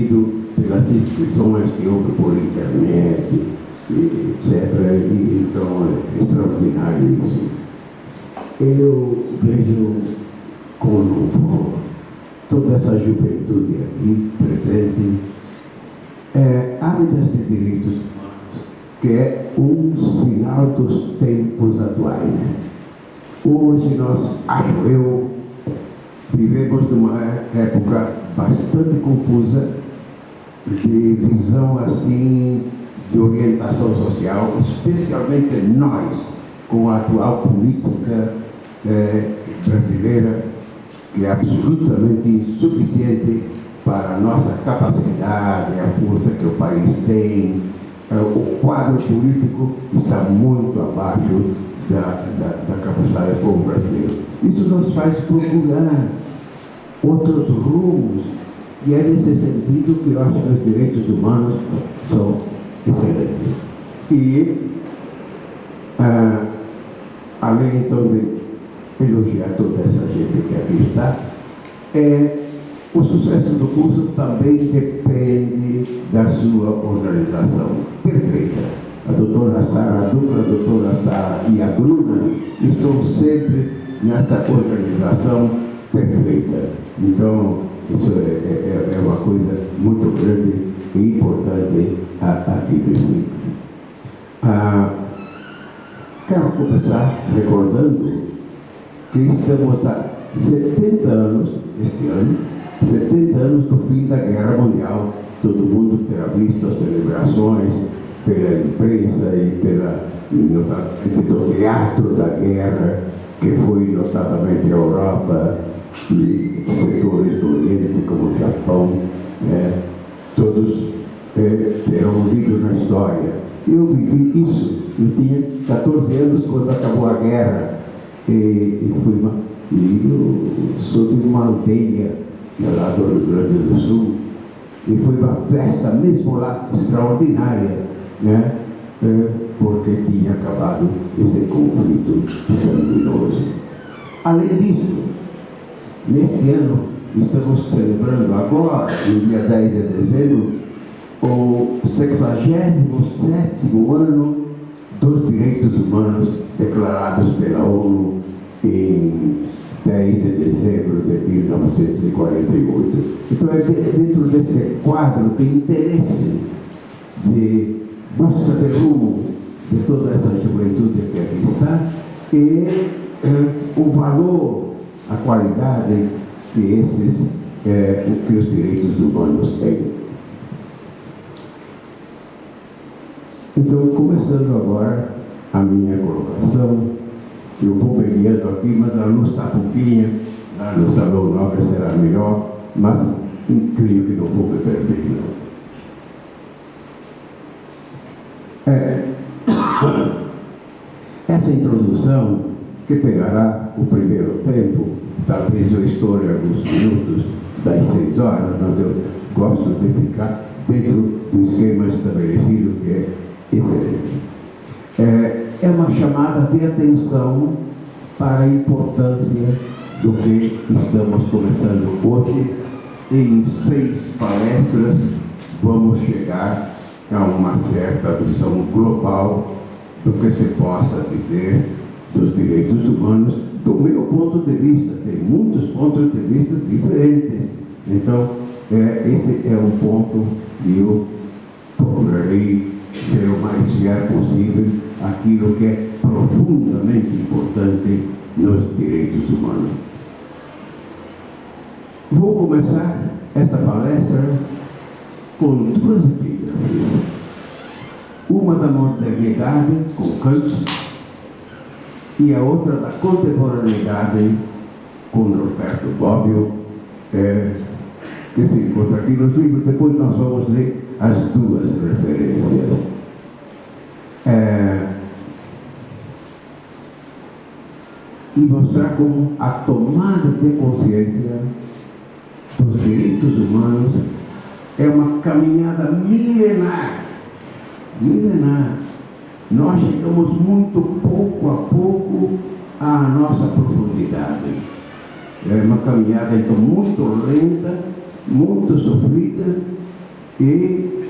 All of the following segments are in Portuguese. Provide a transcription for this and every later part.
distribuído pelas inscrições que houve por internet, etc. E, então é extraordinário isso. Eu vejo com louvor toda essa juventude aqui presente, ávidas de direitos humanos, que é um sinal dos tempos atuais. Hoje nós, acho eu, vivemos numa época bastante confusa de visão assim, de orientação social, especialmente nós, com a atual política brasileira, que é absolutamente insuficiente para a nossa capacidade, a força que o país tem. O quadro político está muito abaixo da capacidade do povo brasileiro. Isso nos faz procurar outros rumos, e é nesse sentido que eu acho que os direitos humanos são excelentes. E, além então de elogiar toda essa gente que aqui está, o sucesso do curso também depende da sua organização perfeita. A doutora Sara, a dupla doutora Sara e a Bruna estão sempre nessa organização perfeita. Então, isso é uma coisa muito grande e importante aqui no SMIC. Quero começar recordando que estamos há 70 anos, este ano, 70 anos do fim da Guerra Mundial. Todo mundo terá visto as celebrações pela imprensa e pelo teatro da guerra, que foi notadamente a Europa e setores do Oriente, como o Japão, todos terão lido na história. Eu vivi isso, eu tinha 14 anos quando acabou a guerra, e eu sou de uma aldeia lá do Rio Grande do Sul, e foi uma festa mesmo lá extraordinária, porque tinha acabado esse conflito sanguinoso. Além disso, neste ano estamos celebrando agora, no dia 10 de dezembro, o 67º ano dos direitos humanos declarados pela ONU em 10 de dezembro de 1948. Então é dentro desse quadro de interesse, de busca de rumo de toda essa juventude que aqui está, e o valor, a qualidade que os direitos humanos têm. Então, começando agora a minha colocação, eu vou peleando aqui, mas a luz está pouquinha, lá no salão nobre será melhor, mas creio que não vou me perder, não. Essa introdução, que pegará o primeiro tempo, talvez eu estoure alguns minutos das 6 horas, mas eu gosto de ficar dentro do esquema estabelecido, que é excelente. É uma chamada de atenção para a importância do que estamos começando hoje. Em 6 palestras vamos chegar a uma certa visão global do que se possa dizer dos direitos humanos, do meu ponto de vista. Tem muitos pontos de vista diferentes. Então, esse é um ponto que eu procurarei ser o mais fiel possível aquilo que é profundamente importante nos direitos humanos. Vou começar esta palestra com 2 epígrafes. Uma da modernidade, com Kant, e a outra da contemporaneidade, com Roberto Bobbio, que se encontra aqui nos livros. Depois nós vamos ler as 2 referências. E mostrar como a tomada de consciência dos direitos humanos é uma caminhada milenar. Nós chegamos muito pouco a pouco à nossa profundidade. É uma caminhada então muito lenta, muito sofrida, E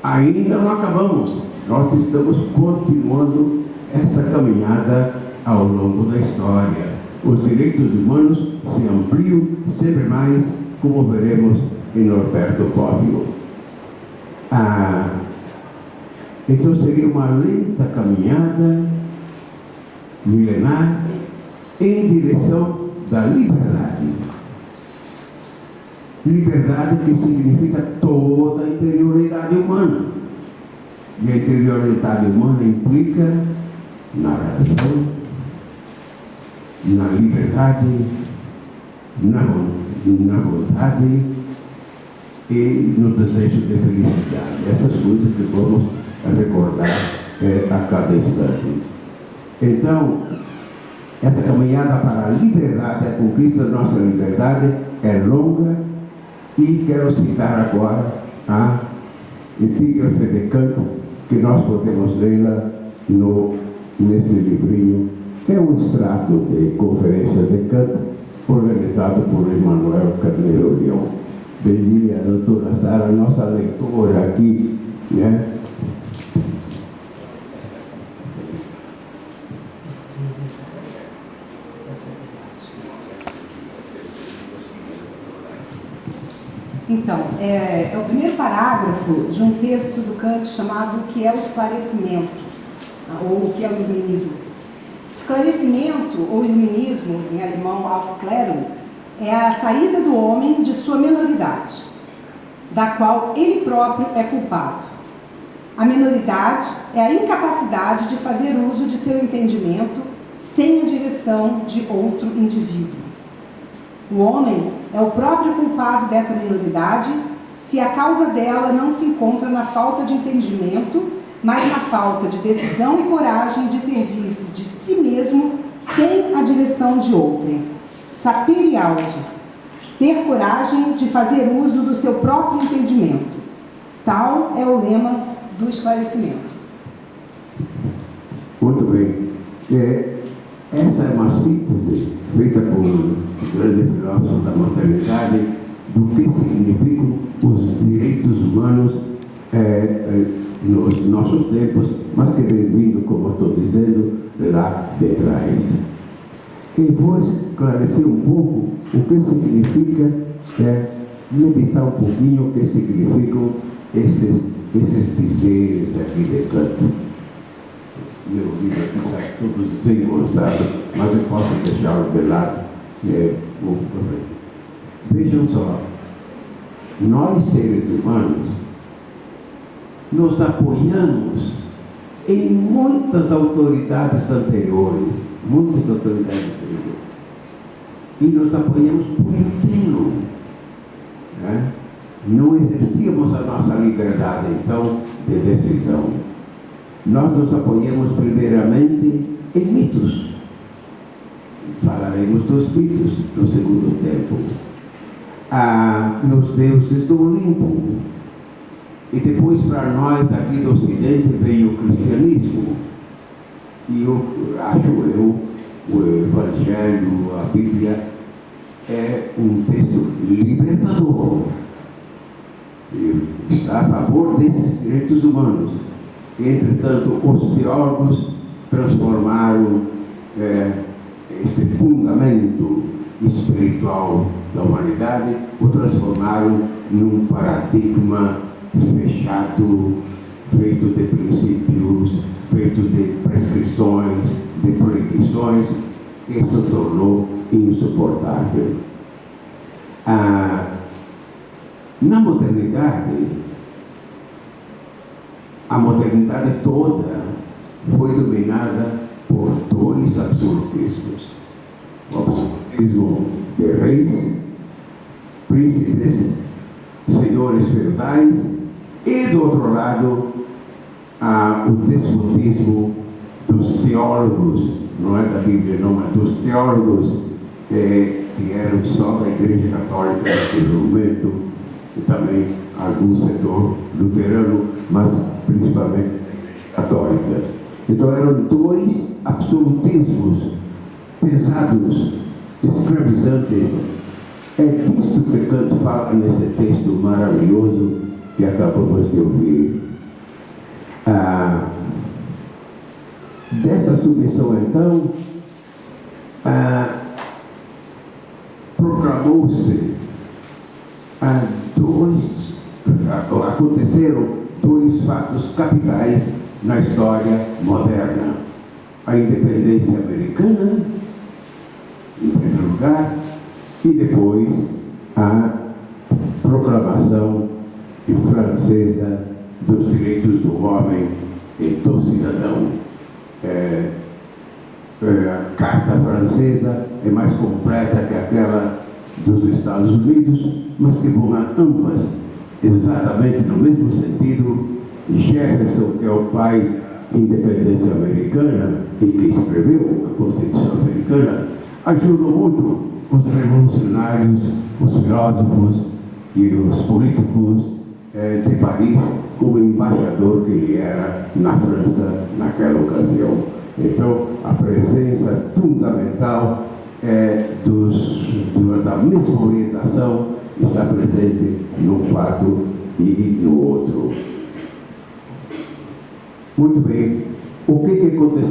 ainda não acabamos. Nós estamos continuando essa caminhada ao longo da história. Os direitos humanos se ampliam sempre mais, como veremos em Norberto Bobbio. Então seria uma lenta caminhada milenar em direção da liberdade. Liberdade que significa toda a interioridade humana. E a interioridade humana implica na razão, na liberdade, na vontade e no desejo de felicidade. Essas coisas que vamos recordar a cada instante. Então, essa caminhada para a liberdade, a conquista da nossa liberdade é longa, e quero citar agora a epígrafe de Kant, que nós podemos lê-la nesse livrinho, que é um extrato de conferência de Kant, organizado por Emmanuel Carneiro Leão. Bem-vinda, doutora Sara, nossa leitora aqui, né? Então, é o primeiro parágrafo de um texto do Kant chamado O que é o esclarecimento, ou o que é o iluminismo. Esclarecimento, ou iluminismo, em alemão Aufklärung, é a saída do homem de sua menoridade, da qual ele próprio é culpado. A menoridade é a incapacidade de fazer uso de seu entendimento sem a direção de outro indivíduo. O homem é o próprio culpado dessa minoridade se a causa dela não se encontra na falta de entendimento, mas na falta de decisão e coragem de servir-se de si mesmo sem a direção de outrem. Sapere aude, ter coragem de fazer uso do seu próprio entendimento. Tal é o lema do esclarecimento. Muito bem. Essa é uma síntese feita por um grande filósofo da modernidade do que significam os direitos humanos nos nossos tempos, mas que vem vindo, como estou dizendo, lá de trás. E vou esclarecer um pouco o que significa, meditar um pouquinho o que significam esses dizeres aqui de Kant. Meu livro aqui está todo desengonçado, mas eu posso deixá-lo de lado. Vejam só, nós seres humanos nos apoiamos em muitas autoridades anteriores, e nos apoiamos por inteiro, né? Não exercíamos a nossa liberdade, então, de decisão. Nós nos apoiamos primeiramente em mitos. Falaremos dos mitos no segundo tempo. Nos deuses do Olimpo. E depois, para nós, aqui do Ocidente, veio o cristianismo. E o Evangelho, a Bíblia, é um texto libertador. E está a favor desses direitos humanos. Entretanto, os teólogos transformaram esse fundamento espiritual da humanidade, o transformaram num paradigma fechado, feito de princípios, feito de prescrições, de proibições, que isso tornou insuportável. Na modernidade, a modernidade toda foi dominada por dois absolutismos. O absolutismo de reis, príncipes, senhores feudais, e do outro lado, o despotismo dos teólogos, não é da Bíblia não, mas dos teólogos que eram só da Igreja Católica naquele momento, e também algum setor luterano, mas principalmente católica. Então eram dois absolutismos pesados, escravizantes. É disso que Kant fala nesse texto maravilhoso, que acabamos de ouvir. Dessa submissão, então, proclamou-se aconteceram dois fatos capitais na história moderna: a independência americana, em primeiro lugar, e depois a proclamação francesa dos direitos do homem e do cidadão. A Carta Francesa é mais completa que aquela dos Estados Unidos, mas que vão ambas exatamente no mesmo sentido. Jefferson, que é o pai da independência americana e que escreveu a Constituição americana, ajudou muito os revolucionários, os filósofos e os políticos de Paris, como embaixador que ele era na França naquela ocasião. Então, a presença fundamental da mesma orientação está presente num fato e no outro. Muito bem, o que aconteceu